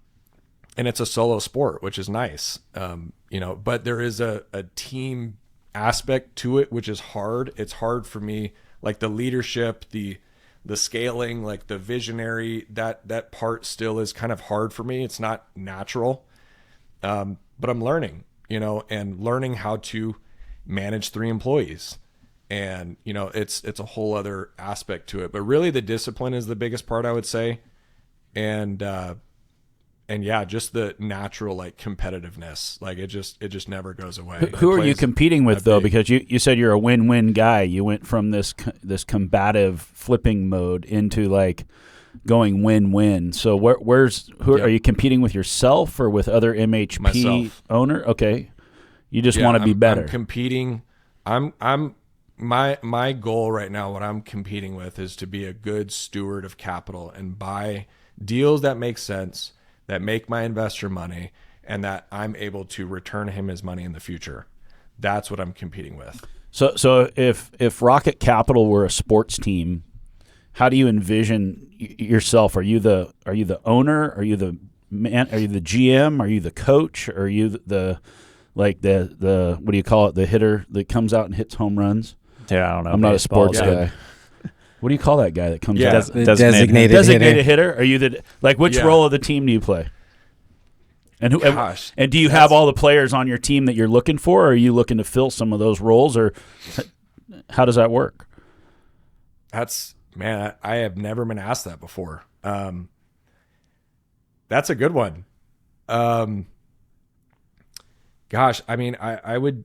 it's a solo sport, which is nice. But there is a team aspect to it, which is hard. It's hard for me, like the leadership, the scaling, like the visionary, that part still is kind of hard for me. It's not natural. But I'm learning, and learning how to manage 3 employees. And, it's a whole other aspect to it. But really the discipline is the biggest part, I would say. And yeah, just the natural like competitiveness, like it just never goes away. Who are you competing with though? Because you said you're a win-win guy. You went from this combative flipping mode into like going win-win. So are you competing with yourself or with other MHP Myself. owner? Okay. You just want to be better. I'm competing. My goal right now, what I'm competing with, is to be a good steward of capital and buy deals that make sense, that make my investor money, and that I'm able to return him his money in the future. That's what I'm competing with. So if Rocket Capital were a sports team, how do you envision yourself? Are you the owner? Are you the man? Are you the GM? Are you the coach? Are you the what do you call it? The hitter that comes out and hits home runs? Yeah, I don't know. I'm not a sports guy. What do you call that guy that comes out? Designated hitter. Are you which role of the team do you play? And and do you have all the players on your team that you're looking for, or are you looking to fill some of those roles, or how does that work? I have never been asked that before. That's a good one. Gosh, I mean, I would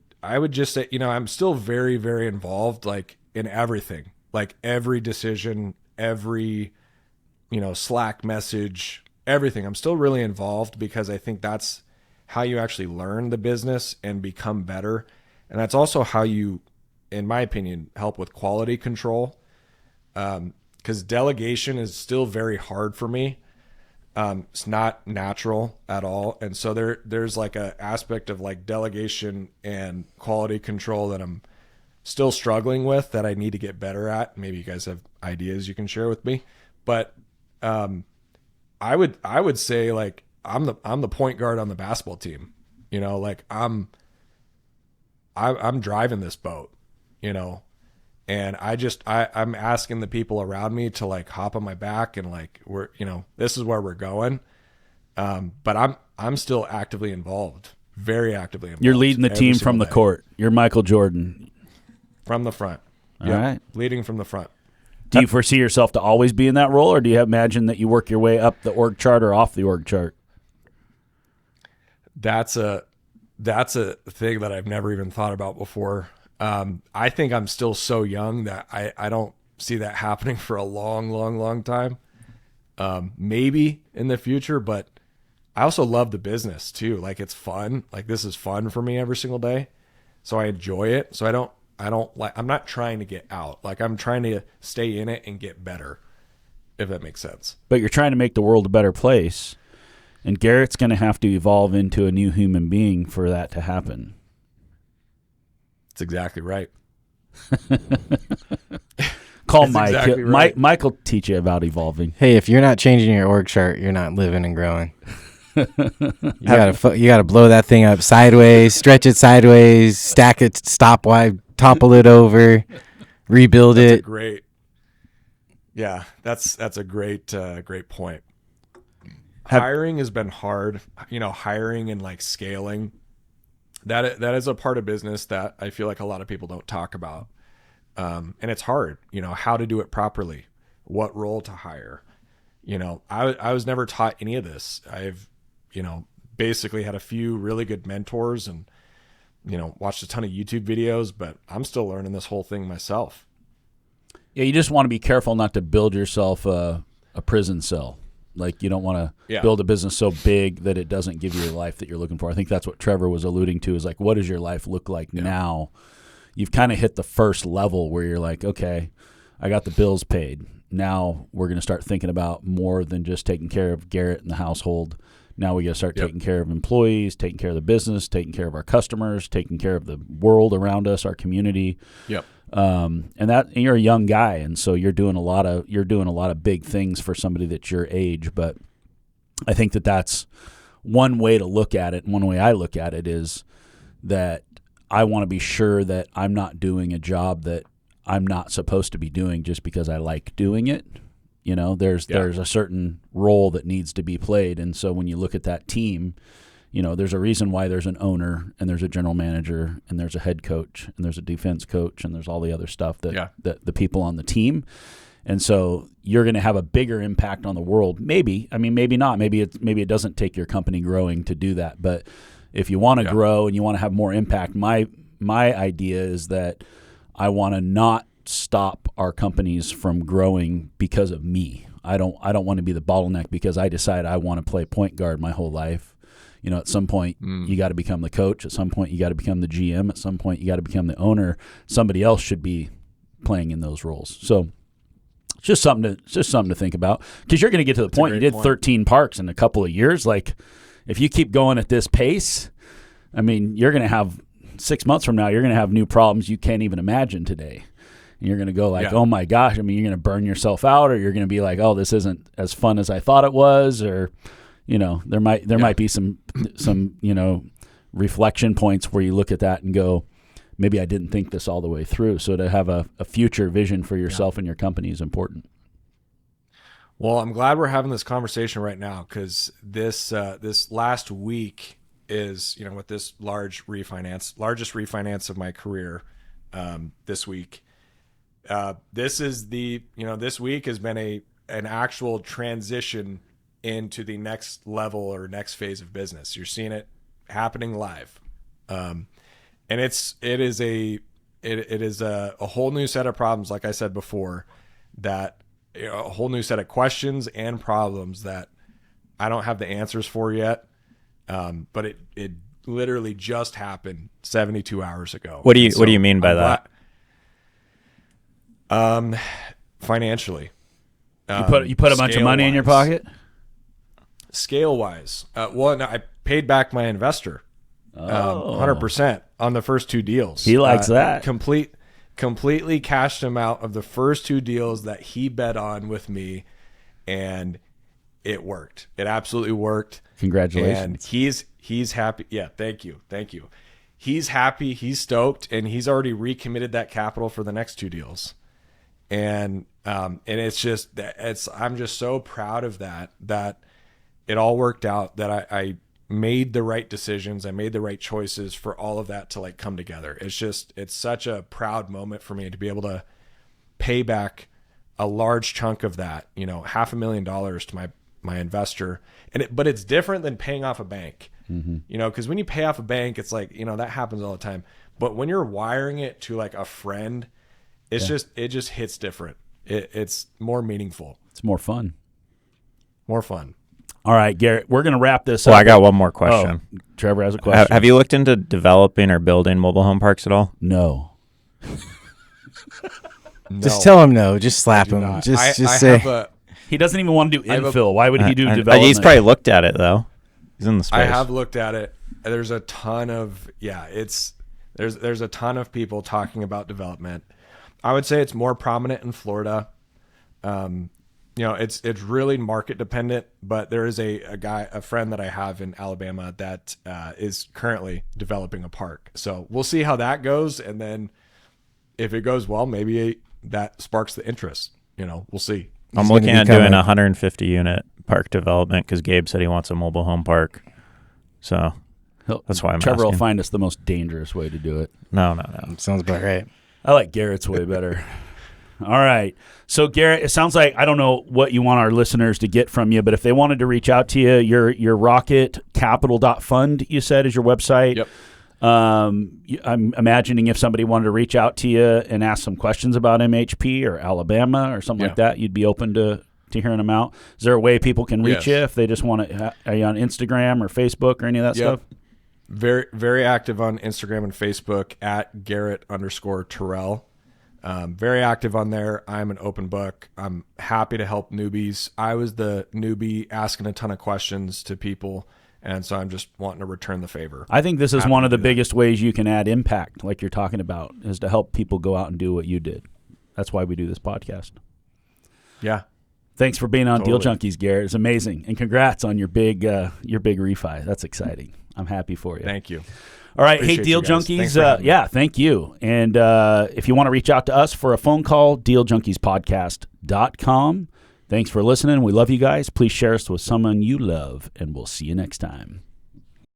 just say, I'm still very, very involved, like, in everything, like every decision, every, Slack message, everything. I'm still really involved because I think that's how you actually learn the business and become better. And that's also how you, in my opinion, help with quality control. Because delegation is still very hard for me. It's not natural at all. And so there's like a aspect of like delegation and quality control that I'm still struggling with, that I need to get better at. Maybe you guys have ideas you can share with me, but, I would say, like, I'm the point guard on the basketball team, like I'm driving this boat, and I'm asking the people around me to, like, hop on my back and, like, this is where we're going. But I'm still actively involved, very actively involved. You're leading the team from the court. You're Michael Jordan. From the front. All right. Leading from the front. Do you foresee yourself to always be in that role, or do you imagine that you work your way up the org chart or off the org chart? That's a thing that I've never even thought about before. I think I'm still so young that I don't see that happening for a long, long, long time. Maybe in the future, but I also love the business too. Like, it's fun. Like, this is fun for me every single day. So I enjoy it. So I'm not trying to get out. Like, I'm trying to stay in it and get better, if that makes sense. But you're trying to make the world a better place, and Garrett's going to have to evolve into a new human being for that to happen. That's exactly right. Call Mike. Exactly right. Mike will teach you about evolving. Hey, if you're not changing your org chart, you're not living and growing. You gotta blow that thing up sideways, stretch it sideways, stack it stopwise, topple it over, rebuild it. Great. Yeah, that's a great point. Hiring has been hard. Hiring and, like, scaling. That is a part of business that I feel like a lot of people don't talk about. And it's hard, how to do it properly, what role to hire. I was never taught any of this. I've, basically had a few really good mentors and, watched a ton of YouTube videos, but I'm still learning this whole thing myself. Yeah, you just want to be careful not to build yourself a prison cell. Like, you don't want to build a business so big that it doesn't give you the life that you're looking for. I think that's what Trevor was alluding to, is like, what does your life look like now? You've kind of hit the first level where you're like, okay, I got the bills paid. Now we're going to start thinking about more than just taking care of Garrett and the household. Now we got to start taking care of employees, taking care of the business, taking care of our customers, taking care of the world around us, our community. Yep. And you're a young guy, and so you're doing a lot of big things for somebody that's your age. But I think that's one way to look at it. And one way I look at it is that I want to be sure that I'm not doing a job that I'm not supposed to be doing just because I like doing it. There's a certain role that needs to be played. And so when you look at that team, there's a reason why there's an owner and there's a general manager and there's a head coach and there's a defense coach and there's all the other stuff that the people on the team. And so you're going to have a bigger impact on the world. Maybe not. Maybe it doesn't take your company growing to do that. But if you want to grow and you want to have more impact, my idea is that I want to not stop our companies from growing because of me. I don't want to be the bottleneck because I decide I want to play point guard my whole life. At some point you got to become the coach. At some point you got to become the GM. At some point you got to become the owner. Somebody else should be playing in those roles. So it's just something to think about, because you're going to get to the point you did 13 parks in a couple of years. Like, if you keep going at this pace, I mean, you're going to have 6 months from now, you're going to have new problems you can't even imagine today. And you're going to go like, oh my gosh, I mean, you're going to burn yourself out, or you're going to be like, oh, this isn't as fun as I thought it was, or there might be some reflection points where you look at that and go, maybe I didn't think this all the way through. So to have a future vision for yourself and your company is important. Well, I'm glad we're having this conversation right now, because this last week is, with this largest refinance of my career this week. This week has been an actual transition into the next level or next phase of business. You're seeing it happening live. And it is a whole new set of problems, like I said before, that a whole new set of questions and problems that I don't have the answers for yet. But it literally just happened 72 hours ago. What do you mean by that? Financially, you put a bunch of money in your pocket. Scale wise, I paid back my investor 100% on the first 2 deals. He likes that. Completely cashed him out of the first 2 deals that he bet on with me, and it worked. It absolutely worked. Congratulations. And he's happy. Yeah, thank you. He's happy. He's stoked, and he's already recommitted that capital for the next 2 deals. And I'm just so proud of that it all worked out, that I made the right decisions. I made the right choices for all of that to come together. It's such a proud moment for me to be able to pay back a large chunk of that, $500,000 to my investor. But it's different than paying off a bank, because when you pay off a bank, it's like, that happens all the time. But when you're wiring it to a friend, it just hits different. It's more meaningful. It's more fun. All right, Garrett, we're going to wrap this up. Well, I got one more question. Oh, Trevor has a question. Have you looked into developing or building mobile home parks at all? No. Just tell him no. Just slap him. Just say. He doesn't even want to do infill. Why would he do development? He's probably looked at it, though. He's in the space. I have looked at it. There's a ton of there's a ton of people talking about development. I would say it's more prominent in Florida. It's really market dependent, but there is a friend that I have in Alabama that is currently developing a park. So we'll see how that goes, and then if it goes well, maybe that sparks the interest. We'll see. I'm looking at doing a 150 unit park development because Gabe said he wants a mobile home park. So that's why I'm Trevor asking. will find us the most dangerous way to do it. No. Sounds about right. I like Garrett's way better. All right. So, Garrett, it sounds like, I don't know what you want our listeners to get from you, but if they wanted to reach out to you, your rocketcapital.fund, you said, is your website. Yep. I'm imagining if somebody wanted to reach out to you and ask some questions about MHP or Alabama or something like that, you'd be open to hearing them out. Is there a way people can reach you if they just want to? Are you on Instagram or Facebook or any of that stuff? Very, very active on Instagram and Facebook at Garrett_Terrell. Very active on there. I'm an open book. I'm happy to help newbies. I was the newbie asking a ton of questions to people, and so I'm just wanting to return the favor. I think this is one of the biggest ways you can add impact, like you're talking about, is to help people go out and do what you did. That's why we do this podcast. Yeah. Thanks for being on Deal Junkies, Garrett. It's amazing. And congrats on your big refi. That's exciting. I'm happy for you. Thank you. All right. Hey, Deal Junkies. Thank you. And if you want to reach out to us for a phone call, dealjunkiespodcast.com. Thanks for listening. We love you guys. Please share us with someone you love, and we'll see you next time.